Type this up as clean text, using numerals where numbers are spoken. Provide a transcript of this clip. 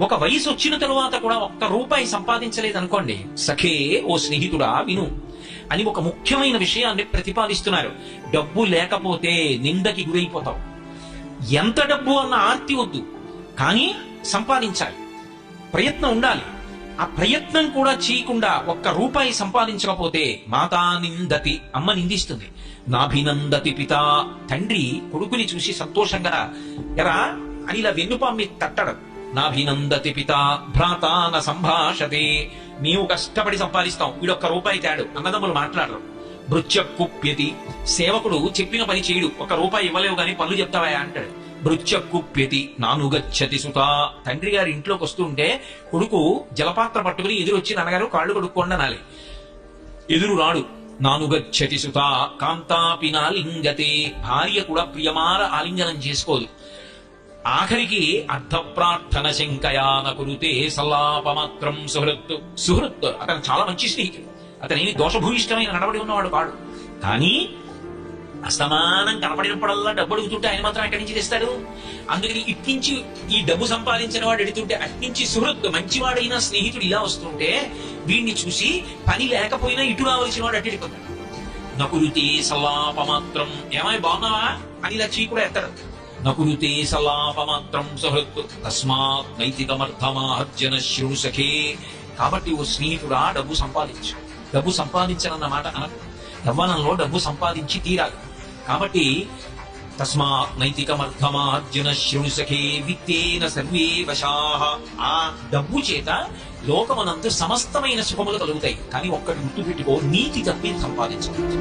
ఒక వయసు వచ్చిన తరువాత కూడా ఒక్క రూపాయి సంపాదించలేదనుకోండి, సఖే ఓ స్నేహితుడా విను అని ఒక ముఖ్యమైన విషయాన్ని ప్రతిపాదిస్తున్నారు. డబ్బు లేకపోతే నిందకి గురైపోతావు. ఎంత డబ్బు అన్న ఆర్తి వద్దు, కానీ సంపాదించాలి, ప్రయత్నం ఉండాలి. ఆ ప్రయత్నం కూడా చేయకుండా ఒక్క రూపాయి సంపాదించకపోతే మాతా నిందతి, అమ్మ నిందిస్తుంది. నాభినందతి పిత, తండ్రి కొడుకుని చూసి సంతోషంగా ఎరా అని ఇలా వెన్నుపామ్మి తట్టడం. నాభినందతి పిత భ్రాతాన సంభాషతే, మేము కష్టపడి సంపాదిస్తాం, వీడొక్క రూపాయి తేడు, అన్నదమ్ములు మాట్లాడరు. భృత్య కుప్యతి, సేవకుడు చెప్పిన పని చేయడు, ఒక్క రూపాయి ఇవ్వలేవు గాని పనులు చెప్తావా అంటాడు. భృత్య కుప్యతి నానుగచ్చతి సుత, తండ్రి గారి ఇంట్లోకి వస్తుంటే కొడుకు జలపాత్ర పట్టుకుని ఎదురొచ్చి నాన్నగారు కాళ్ళు కడుక్కోండి అనాలి. ఎదురు రాడు. నానుగచ్చతి సుత కాంతాపి నాలింగతే, భార్య కూడా ప్రియమార ఆలింగనం చేసుకోదు. ఆఖరికి అర్థ ప్రార్థన శంకయాన కురుతే సల్లాపమాత్రం సుహృత్. సుహృత్ అతను చాలా మంచి స్నేహితుడు, అతనేమి దోషభూయిష్టమైన నడవడి ఉన్నవాడు కాడు. కానీ అసమానం కనపడినప్పుడల్లా డబ్బు అడుగుతుంటే ఆయన మాత్రం ఎక్కడి నుంచి తెస్తాడు? అందుకని ఇట్నుంచి ఈ డబ్బు సంపాదించిన వాడు ఎడుతుంటే అట్నుంచి సుహృత్ మంచివాడైన స్నేహితుడు ఇలా వస్తుంటే వీడిని చూసి పని లేకపోయినా ఇటు రావాల్సిన వాడు అటు వెళ్ళిపోతాడు. నకురుతే సల్లాపమాత్రం, ఏమాయి బాగున్నావా అని ఇలా చీ కూడా ఎత్తాడు. నకురుతే సల్లాపమాత్రం సుహృత్ తస్మాత్ నైతికమర్థమార్జన శృణుసఖే. కాబట్టి ఓ స్నేహితుడా డబ్బు సంపాదించు. డబ్బు సంపాదించనన్న మాట అనకు, యవ్వనంలో డబ్బు సంపాదించి తీరాలి. కాబట్టి తస్మాత్ నైతికమర్థమార్జన శృణుసఖే విత్తేన సర్వే వశాః. ఆ డబ్బు చేత లోకమనందు సమస్తమైన సుఖములు కలుగుతాయి. కానీ ఒక్కటి గుర్తుపెట్టుకో, నీతి తప్పి సంపాదించవచ్చు.